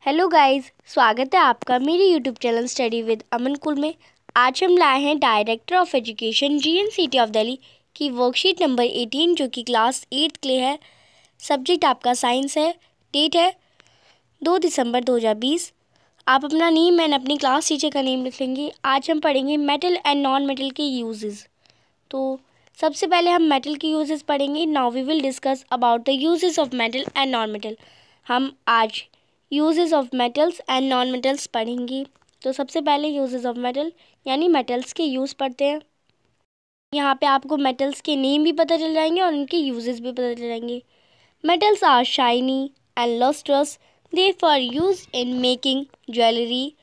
Hello guys, स्वागत है आपका मेरे यूट्यूब चैनल स्टडी विद अमन कुल में। आज हम लाए हैं director of education GNCT of Delhi की वर्कशीट नंबर 18 जो कि क्लास 8 के लिए है। सब्जेक्ट आपका साइंस है। डेट है 2 दिसंबर 2020। आप अपना नेम एंड अपनी क्लास टीचर का नेम लिख लेंगे। आज हम पढ़ेंगे मेटल एंड नॉन मेटल के यूजेस। तो सबसे पहले हम मेटल के यूजेस पढ़ेंगे। Now we will discuss about the uses of metal and non metal. हम आज uses of metals and non metals पढ़ेंगे। तो सबसे पहले यूजेस ऑफ मेटल यानी मेटल्स के यूज़ पढ़ते हैं। यहाँ पे आपको मेटल्स के नेम भी पता चल जाएंगे और उनके यूजेस भी पता चल जाएंगे। Metals are shiny and lustrous, they for use in making jewellery,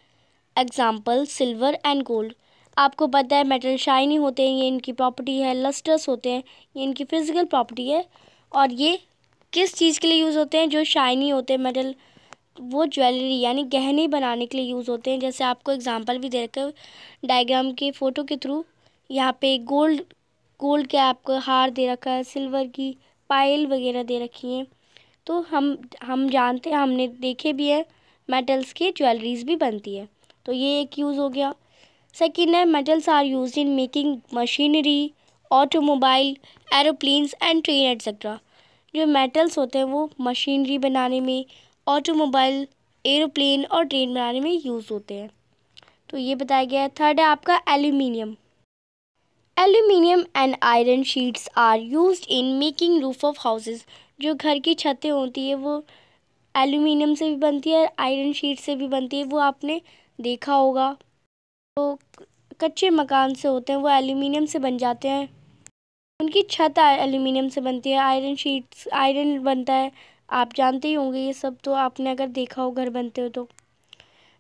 example silver and gold. आपको पता है मेटल शाइनी होते हैं, ये इनकी प्रॉपर्टी है। लस्ट्रस होते हैं, ये इनकी फिजिकल प्रॉपर्टी है। और ये किस चीज़ के लिए यूज़ होते हैं? जो शाइनी होते हैं मेटल, वो ज्वेलरी यानी गहने बनाने के लिए यूज़ होते हैं। जैसे आपको एग्जांपल भी दे रखा है डायग्राम के फ़ोटो के थ्रू। यहाँ पे गोल्ड के आपको हार दे रखा है, सिल्वर की पायल वगैरह दे रखी हैं। तो हम जानते हैं, हमने देखे भी है मेटल्स के ज्वेलरीज भी बनती है। तो ये एक यूज़ हो गया। सेकेंड है metals are use in making machinery, automobile, aeroplanes and train etcetera. जो मेटल्स होते हैं वो मशीनरी बनाने में, ऑटोमोबाइल, एरोप्लेन और ट्रेन बनाने में यूज़ होते हैं। तो ये बताया गया है। थर्ड है आपका aluminium. Aluminium and iron sheets are used in making roof of houses. जो घर की छतें होती है वो एल्यूमिनियम से भी बनती है, आयरन शीट से भी बनती है। वो आपने देखा होगा। तो कच्चे मकान से होते हैं वो एल्यूमिनियम से बन जाते हैं। उनकी छत एल्यूमिनियम से बनती है। आयरन शीट्स, आयरन बनता है। आप जानते ही होंगे ये सब, तो आपने अगर देखा हो घर बनते हो तो।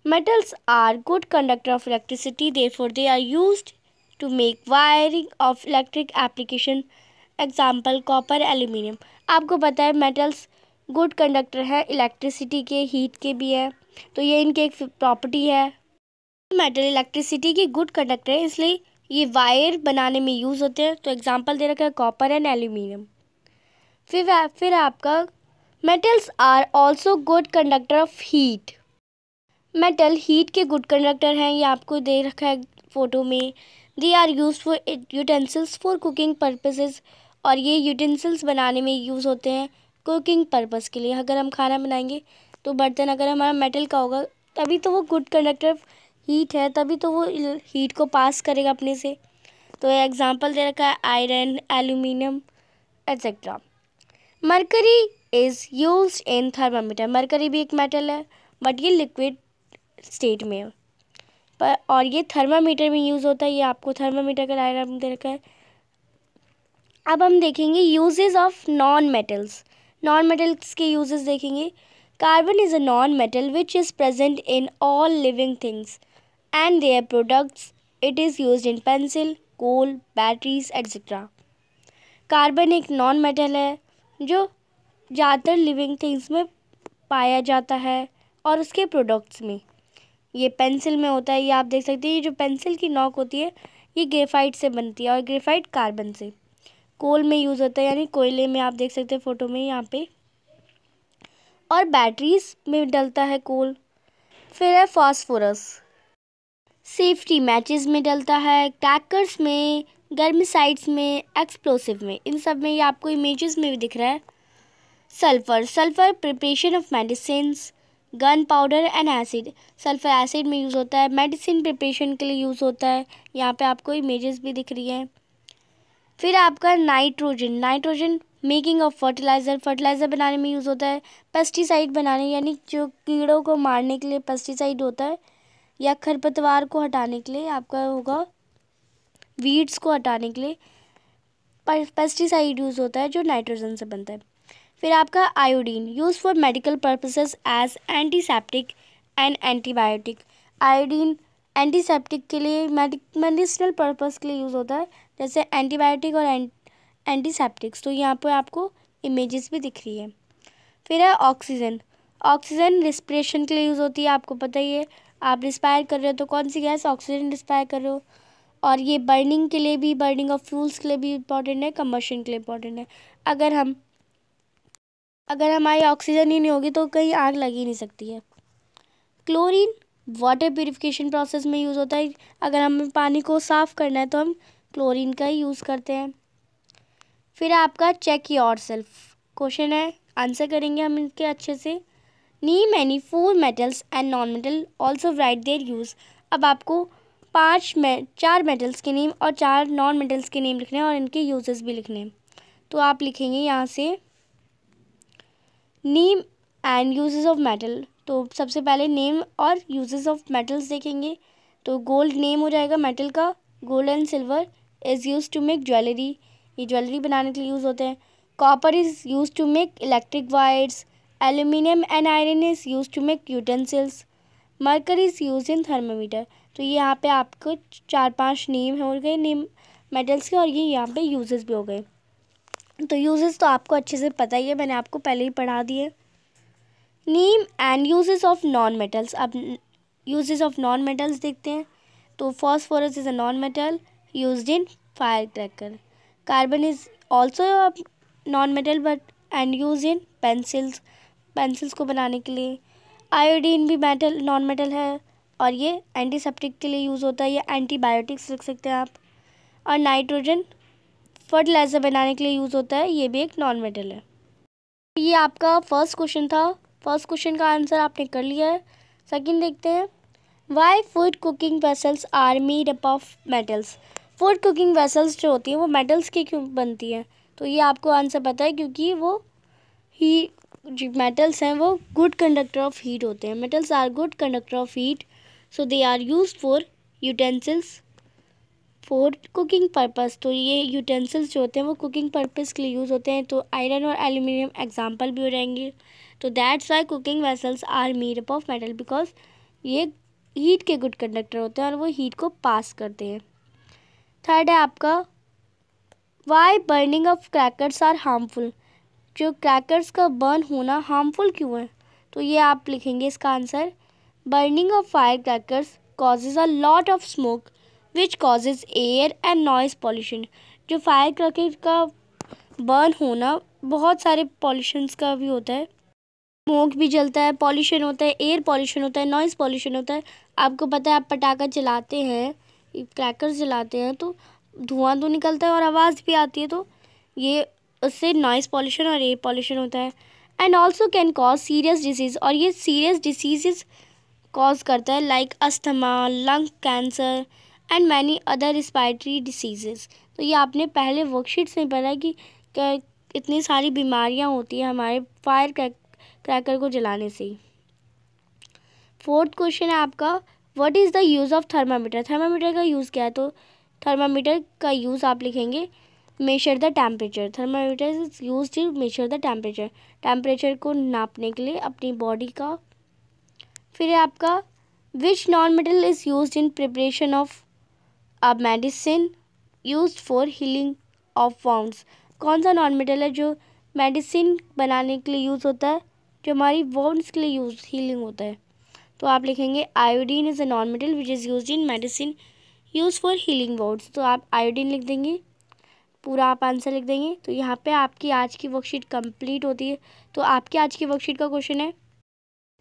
Metals are good conductor of electricity, therefore they are used to make wiring of electric application, example copper, aluminium. आपको पता है मेटल्स गुड कंडक्टर है इलेक्ट्रिसिटी के, हीट के भी है। तो ये इनकी एक प्रॉपर्टी है। मेटल इलेक्ट्रिसिटी की गुड कंडक्टर है, इसलिए ये वायर बनाने में यूज़ होते हैं। तो एग्जाम्पल दे रखा है कॉपर एंड एल्यूमिनियम। फिर आपका metals are also good conductor of heat. Metal heat के गुड कंडक्टर हैं, ये आपको दे रखा है फोटो में। They are use for utensils for cooking purposes. और ये यूटेंसिल्स बनाने में यूज़ होते हैं कुकिंग पर्पस के लिए। अगर हम खाना बनाएंगे तो बर्तन अगर हमारा मेटल का होगा तभी तो वो गुड कंडक्टर हीट है, तभी तो वो हीट को पास करेगा अपने से। तो एग्जांपल दे रखा है iron, aluminium etcetera. Mercury is used in thermometer. Mercury भी एक मेटल है बट ये लिक्विड स्टेट में है, पर और ये थर्मामीटर में यूज़ होता है। ये आपको थर्मामीटर का डायग्राम दे रखा है। अब हम देखेंगे uses of non metals. Non metals के यूजेस देखेंगे। Carbon is a non metal which is present in all living things and their products. It is used in pencil, coal, batteries etcetera. Carbon एक non metal है जो ज़्यादातर living things में पाया जाता है और उसके प्रोडक्ट्स में। ये पेंसिल में होता है। ये आप देख सकते हैं, ये जो पेंसिल की नोक होती है ये ग्रेफाइट से बनती है और ग्रेफाइट कार्बन से। कोल में यूज़ होता है यानी कोयले में, आप देख सकते हैं फ़ोटो में यहाँ पे। और बैटरीज में डलता है कोल। फिर है फास्फोरस, सेफ्टी मैचेस में डलता है, क्रैकर्स में, गर्मिसाइड्स में, एक्सप्लोसिव में। इन सब में ये आपको इमेजेस में भी दिख रहा है। Sulphur, sulphur preparation of medicines, gun powder and acid. Sulphur acid में यूज़ होता है, मेडिसिन प्रिपरेशन के लिए यूज़ होता है। यहाँ पे आपको इमेजेस भी दिख रही हैं। फिर आपका nitrogen, nitrogen making of fertiliser, fertiliser बनाने में यूज़ होता है। पेस्टिसाइड बनाने यानी जो कीड़ों को मारने के लिए पेस्टिसाइड होता है, या खरपतवार को हटाने के लिए आपका होगा, वीड्स को हटाने के लिए पेस्टिसाइड यूज़ होता है जो नाइट्रोजन से बनता है। फिर आपका iodine, use for medical purposes as antiseptic and antibiotic. Iodine antiseptic के लिए, मेडिसिनल पर्पस के लिए यूज़ होता है, जैसे एंटीबायोटिक और एंटीसेप्टिक्स। तो यहाँ पर आपको इमेजेस भी दिख रही है। फिर है ऑक्सीजन, ऑक्सीजन रिस्पिरेशन के लिए यूज़ होती है। आपको पता ही है, आप रिस्पायर कर रहे हो तो कौन सी गैस? ऑक्सीजन रिस्पायर कर रहे हो। और ये बर्निंग के लिए भी, बर्निंग ऑफ फ्यूल्स के लिए भी इम्पॉर्टेंट है, कम्बशन के लिए इम्पॉर्टेंट है। अगर हमारी ऑक्सीजन ही नहीं होगी तो कहीं आग लग ही नहीं सकती है। क्लोरीन वाटर प्यूरिफिकेशन प्रोसेस में यूज़ होता है। अगर हमें पानी को साफ़ करना है तो हम क्लोरीन का ही यूज़ करते हैं। फिर आपका चेक योर सेल्फ क्वेश्चन है, आंसर करेंगे हम इनके अच्छे से। Name any 4 metals and non metal also right there use. अब आपको 4 मेटल्स के नेम और 4 नॉन मेटल्स के नेम लिखने हैं और इनके यूजेस भी लिखने हैं। तो आप लिखेंगे यहाँ से name and uses of metal. तो सबसे पहले नेम और यूजेस ऑफ मेटल्स देखेंगे। तो गोल्ड नेम हो जाएगा मेटल का, gold and silver is use to make jewellery, ये ज्वेलरी बनाने के लिए यूज़ होते हैं। Copper is use to make electric wires, aluminium and iron is use to make utensils, mercury is use in thermometer. तो ये यहाँ पे आपको 4-5 नेम हो गए नेम मेटल्स के, और ये यहाँ पे यूजेस भी हो गए। तो यूजेस तो आपको अच्छे से पता ही है, मैंने आपको पहले ही पढ़ा दिए। Name and uses of non metals. अब यूजेस ऑफ नॉन मेटल्स देखते हैं। तो phosphorus is a non metal used in fire cracker. Carbon is also non metal but and use in pencils को बनाने के लिए। आयोडीन भी मेटल नॉन मेटल है और ये एंटीसेप्टिक के लिए यूज़ होता है, या एंटीबायोटिक्स लिख सकते हैं आप। और नाइट्रोजन फर्टिलाइज़र बनाने के लिए यूज़ होता है, ये भी एक नॉन मेटल है। ये आपका फर्स्ट क्वेश्चन था। फर्स्ट क्वेश्चन का आंसर आपने कर लिया है। सेकंड देखते हैं, why food cooking vessels are made up of metals. Food cooking vessels जो होती हैं वो मेटल्स की क्यों बनती हैं। तो ये आपको आंसर पता है, क्योंकि वो ही जो मेटल्स हैं वो गुड कंडक्टर ऑफ हीट होते हैं। Metals are good conductor of heat, so they are use for utensils for cooking purpose. तो ये यूटेंसिल्स जो होते हैं वो कुकिंग पर्पस के लिए यूज़ होते हैं। तो आयरन और एल्यूमिनियम एग्जाम्पल भी हो जाएंगे। तो that's why cooking vessels are made up of metal, because ये हीट के गुड कंडक्टर होते हैं और वो हीट को पास करते हैं। थर्ड है आपका, why burning of crackers are harmful. जो क्रैकर्स का बर्न होना हार्मफुल क्यों है। तो ये आप लिखेंगे इसका answer, burning of fire crackers causes a lot of smoke which causes air and noise pollution. जो फायर क्रैकर का बर्न होना बहुत सारे पॉल्यूशंस का भी होता है, स्मोक भी जलता है, पॉल्यूशन होता है, एयर पॉल्यूशन होता है, नॉइज़ पॉल्यूशन होता है। आपको पता है, आप पटाखा जलाते हैं, क्रैकर्स जलाते हैं तो धुआं तो निकलता है और आवाज़ भी आती है, तो ये उससे नॉइज़ पॉल्यूशन और एयर पॉल्यूशन होता है। And also can cause serious disease, और ये सीरियस डिसीज़ कॉज करता है, like asthma, lung cancer and many other respiratory diseases. तो ये आपने पहले वर्कशीट्स में पढ़ा कि इतनी सारी बीमारियां होती हैं हमारे फायर क्रैकर को जलाने से ही। फोर्थ क्वेश्चन है आपका, what is the use of thermometer. Thermometer का यूज़ क्या है। तो थर्मामीटर का यूज़ आप लिखेंगे, measure the temperature. Thermometer is use to measure the temperature, temperature को नापने के लिए अपनी बॉडी का। फिर है आपका, which non metal is use in preparation of a medicine use for healing of wounds. कौन सा नॉन मेटल है जो मेडिसिन बनाने के लिए यूज़ होता है, जो हमारी वाउंड्स के लिए हीलिंग होता है। तो आप लिखेंगे, iodine is a non metal which is use in medicine use for healing wounds. तो आप आयोडीन लिख देंगे, पूरा आप आंसर लिख देंगे। तो यहाँ पे आपकी आज की वर्कशीट कंप्लीट होती है। तो आपकी आज की वर्कशीट का क्वेश्चन है,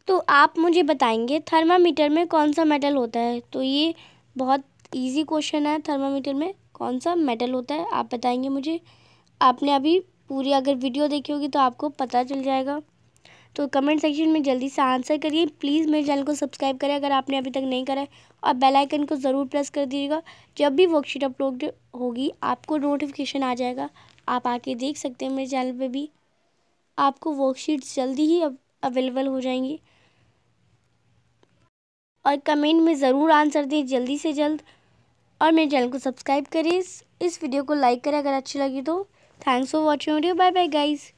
तो आप मुझे बताएंगे थर्मामीटर में कौन सा मेटल होता है। तो ये बहुत इजी क्वेश्चन है, थर्मामीटर में कौन सा मेटल होता है आप बताएंगे मुझे। आपने अभी पूरी अगर वीडियो देखी होगी तो आपको पता चल जाएगा। तो कमेंट सेक्शन में जल्दी से आंसर करिए। प्लीज़ मेरे चैनल को सब्सक्राइब करें अगर आपने अभी तक नहीं करा है, और बेल आइकन को ज़रूर प्रेस कर दीजिएगा। जब भी वर्कशीट अपलोड होगी आपको नोटिफिकेशन आ जाएगा, आप आके देख सकते हैं मेरे चैनल पे भी। आपको वर्कशीट्स जल्दी ही अवेलेबल हो जाएंगी। और कमेंट में ज़रूर आंसर दें जल्दी से जल्द, और मेरे चैनल को सब्सक्राइब करें। इस वीडियो को लाइक करें अगर अच्छी लगी तो। Thanks for watching video, bye bye guys.